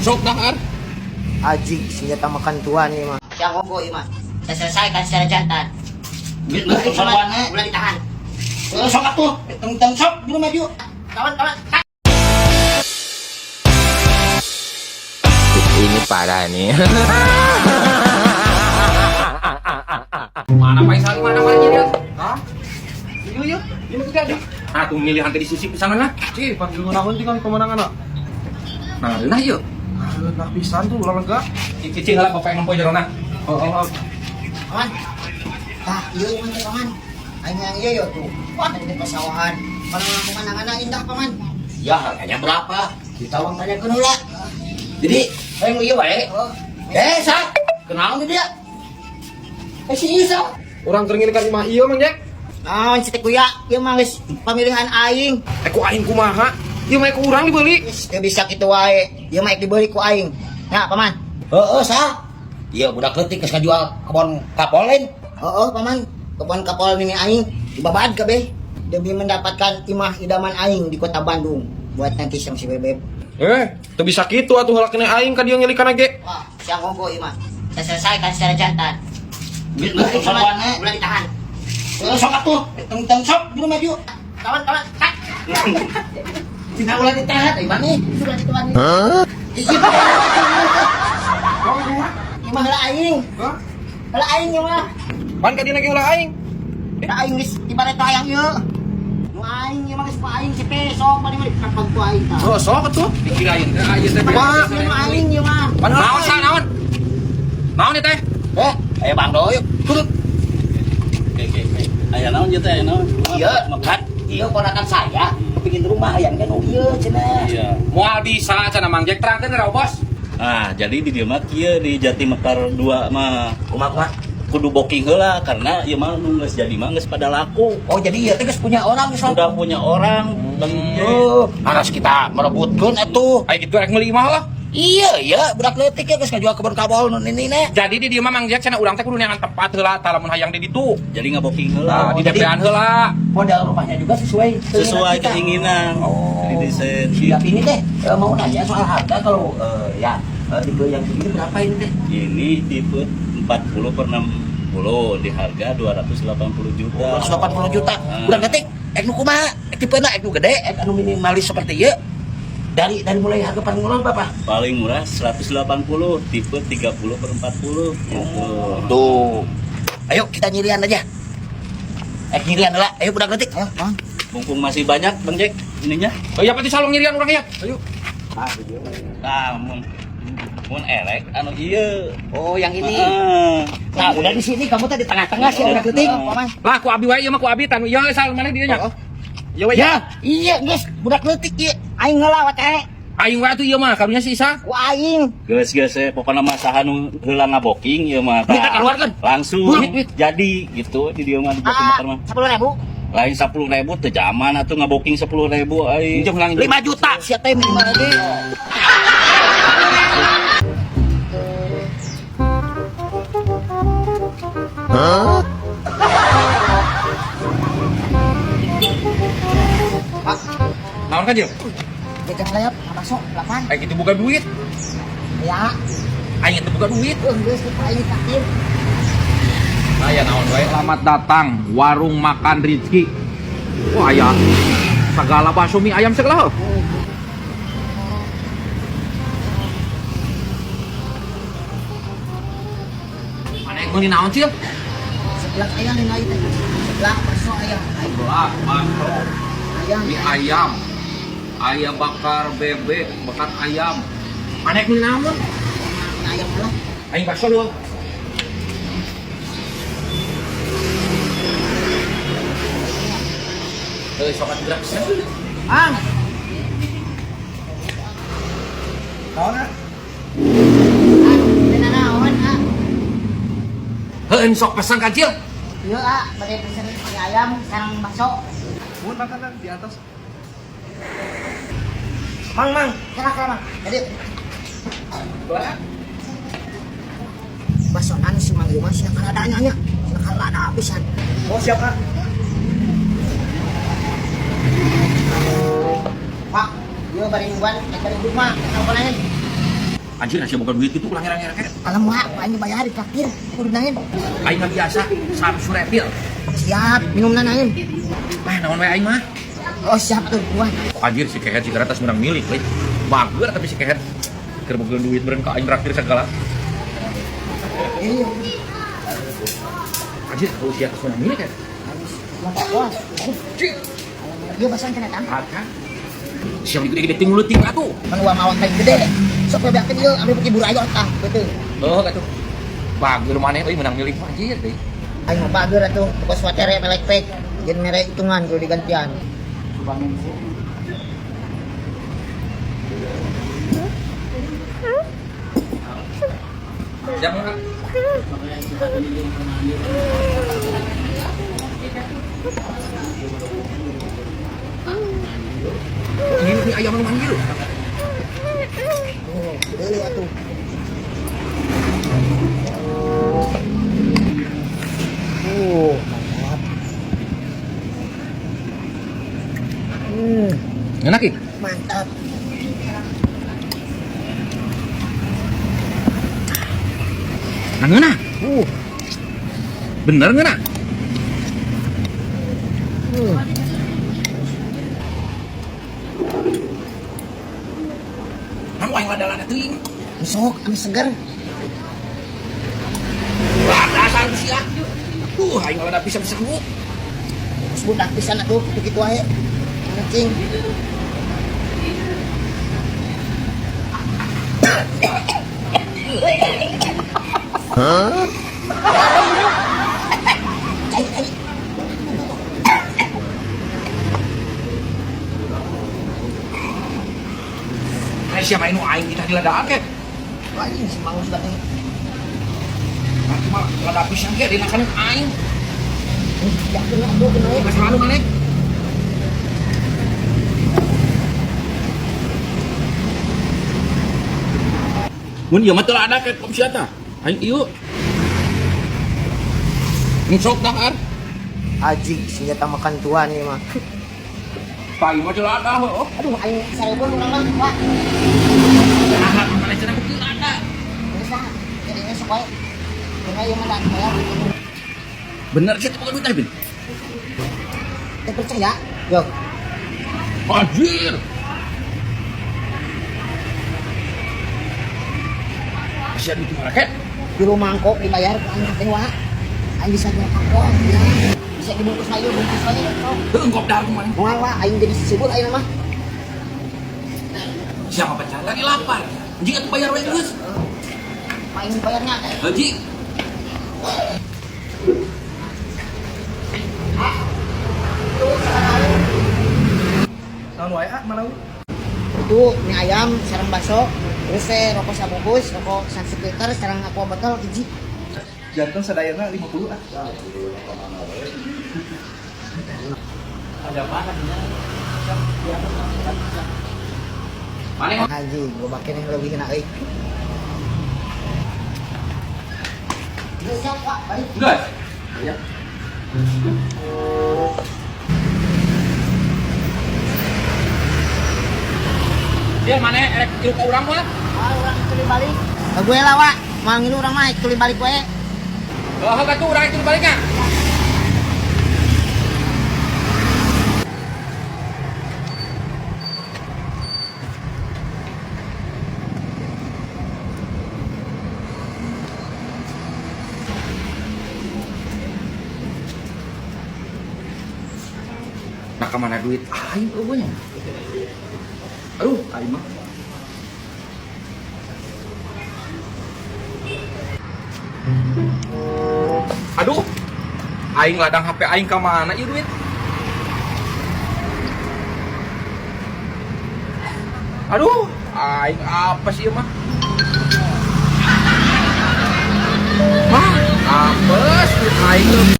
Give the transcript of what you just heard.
Sok dahar. Aji, senjata makan tuan nih mah. Siang kongko ini mah. Saya selesaikan secara jantan. Mulai ditahan. Sok atuh. Teng sok dulu maju. Kawan. Ini parah nih. Mana Faisal, mana dia? Hah? Yuk. Ini kita di. Aku milih hantar di sisi pisangan lah. Cih, panggil ngunahun tinggal pemenangan nak. Nah yuk. Nak pisan tuh ulah lega. Cici ngalah bapak yang nempo jerona. Oh. Kawan. Tah, iya iman kawan. Aing yang iya yo tuh. Wah, di pesawahan. Kalau pemandangan indah paman. Ya harganya berapa? Kita uang tanya ke nula. Jadi, ayo iya wae. Sa, kenal tuh dia? Si Isa. Orang keringilkan imah iya mang Jack. Naon si Kuya, ieu mah geus pamilihan aing. Ku aing kumaha? Ieu mah ku urang dibeli. Geus teu bisa kitu wae. Ieu mah dibeli ku aing. Nya, paman. Heeh, sa. Iya budak leutik geus ngajual kebon kapol lain. Heeh, paman. Kebon kapol mimi aing dibabad kabeh demi mendapatkan imah idaman aing di kota Bandung buat nanti sang si Bebeb. Teu bisa kitu atuh heula kena aing ka dieu ngelikan age. Wah, siang kongko imah. Saya selesaikan secara jantan. Mulai ditahan. Sok atuh. Teng sok dulu maju. Kawan. Tidak boleh ditahan, mana? Sudah dituan. Imah heula aing. Hah? Heula aing ieu mah. Pan ka dina ge ulah aing. Da aing geus ibarat hayang ieu. Nu aing ieu mah geus ku aing cepe sok bari kapag ku aing tah. Oh, sok atuh. Dikirain aja teh. Wah, nu aing ieu mah. Naon sa naon? Naon teh? Aya Bang Doy. Turun. Oke. Aya naon ieu teh? Naon? Iya, kan ieu ponakan saya. Kepingin rumah hayang kan ieu cenah. Iya. Moal bisa cenah Mang Jack terangkeun ra bos. Jadi di dieu mah kieu di Jati Mekar 2 mah Kumaha? kudu booking heula karena ieu mah nu geus jadi mah geus pada laku. Oh jadi ieu teh geus punya orang geus. Sudah punya orang dan Harus kita merebutkeun atuh. Aya kitu rek meuli imah lah. Iya, budak leutik ya geus ngajual kebon kabol nu ini nih. Jadi di dieu mah Mang Jack cenah urang teh kudu neangan tepat heula tah lamun hayang di ditu. jadi ngaboking Nah, heula di DP-an heula. Modal rumahnya juga sesuai sesuai kita. keinginan. Oh. Jadi desain Siap ini teh mau nanya soal harga kalau tipe yang begini berapa ini teh? ini tipe 40 per 60 di harga 280 juta. 180 juta. Udah ngetik, nu kumaha? Tipena nu gede, anu minimalis seperti ieu. Dari mulai harga paling murah berapa? Paling murah 180, tipe 30 per 40 gitu. Tuh. Ayo kita nyirian aja. Nyirian lah. Ayo budak ngetik. Ayo, Bang. Mumpung masih banyak Bang Jack ininya. Oh iya pati salong nyirian urang ya. Ayo. Nah, mun elek anu ieu. Oh, yang ini. Ah. Nah, udah di sini kamu tadi tengah-tengah sih budak leutik. Paman. Lah ku abi wae ieu mah ku abi tan. Ya sal mana dieu nya. Ya we. Ya, iya geus budak leutik ieu. Aing ngelawat Aing wae atuh ieu mah karunya si Isa. ku aing. Geus pokokna mah saha nu heula ngaboking ieu mah. Kita keluarkan. Langsung Duit. jadi gitu di dieu mah di Jati Mekar mah. 10.000. Lain 10.000 teh zaman atuh ngaboking 10.000 ai. Pinjam ulang 5 juta sia teh minimal ge. Naon ka dieu? Kita layap masuk 8. Aing kitu buka duit. Ya, Aing itu buka duit. geus kita aing takdir. Aya naon wae. Selamat datang warung makan Rizki. Wah aya segala bakso mie ayam segala. Mana yang meuli naon sih? Sebelah ayam yang lain. Sebelah masuk ayam. Sebelah bakso Ayam. mie ayam. Ayam bakar bebek, bakar ayam. Mana yang meuli naon? Ayam lah. Aing bakso dulu. Sokat gerak pisan. Ang. Naon? Dina naon ah? Heueun sok pesan ka Cil. Ieu bade pesen mie ayam sareng bakso. Mun makanan di atas. Mang. Silakan, Mang. Jadi bakso nan si Mang ieu mah sia kaladanya nya. Sia kalada pisan. Oh siapa? Pak, ieu bari nuan, bari rumah, apa lain? Anjir, nasi bukan duit itu pulang ngira-ngira. Alam wak, aing bayar traktir. Kudu nain. Aing mah biasa, samsu refill. Siap, minum na nain. Naon we aing mah? Oh, siap tuh gua. Anjir si Kehet si Keratas menang milik, we. Bager tapi si Kehet keur boga duit beureun ka aing traktir segala. Iya. Anjir, kalau sia menang milik ya. Mata gua. Cik, Dia pasan kena tam. kan. Siapa gede-gede ting mulut ting atuh. Kan uang awak kayak gede. Sok bebeakeun ieu ambil pake burayot tah, betul. Oh, atuh. Bager maneh euy menang milik anjir deui. Aing mah bager atuh, pokos watere melek pek. Jeung mere hitungan kudu digantian. Siapa enggak? Ini ayam lu manggil. Oh, deui atuh. Oh, mantap. Enak ya? Mantap. Ngena. Bener ngena? Anu aing lada-lada teuing. Sok, anu seger. Wah, dasar sia. Aing lada bisa-bisa ku. Terus budak pisan atuh begitu wae. Cing. Ai siapa anu aing kita diladaan ke? Anjing si Mangus datang. Nanti malah lada pisan ke dina kan aing. Ya kena atuh kena. Geus lalu maneh. Mun ieu mah teu ada ke opsi eta. Aing ieu. Sok dahar. Ajig senjata makan tuan ini mah. Pai mah teu ada heuh. Aduh, aing sarebon urang mah, Pak. Nah, mana cenah bukti ada. Geus lah. Jadinya sok wae. Kena ieu mah dak bayar. Bener sih bukan duit Bin. Teu percaya? Yo. Anjir. Siap itu raket. Di rumah mangkok dibayar ke aing teh wa. Aing bisa jual mangkok. Ya. Bisa dibungkus ayo, bungkus aja. Engkop dar kumaha. Moal wa aing jadi sibuk aing mah. Siapa pacar lagi lapar. Anjing atuh bayar we geus. Aing bayarnya. Anjing. Tahun wae mana? Itu mie ayam sareng bakso, terus rokok sabungkus, rokok 1 liter sareng aqua botol hiji. Jantung sadayana 50 ah. Mana? Haji, gua pakai yang lebih enak euy. Siap, Pak. Balik. Enggak. Ya. Dia mana erek tilu ka urang mah? Urang itu dibalik. Gue lah, Wak. Manggil urang mah itu dibalik we. Oh, katu urang itu baliknya. Nah, kemana duit? Aing pokoknya. Aduh, aing mah. Aduh, aing ladang HP aing ke mana ieu duit? Aduh, aing apa sih mah? Mah, apes duit aing.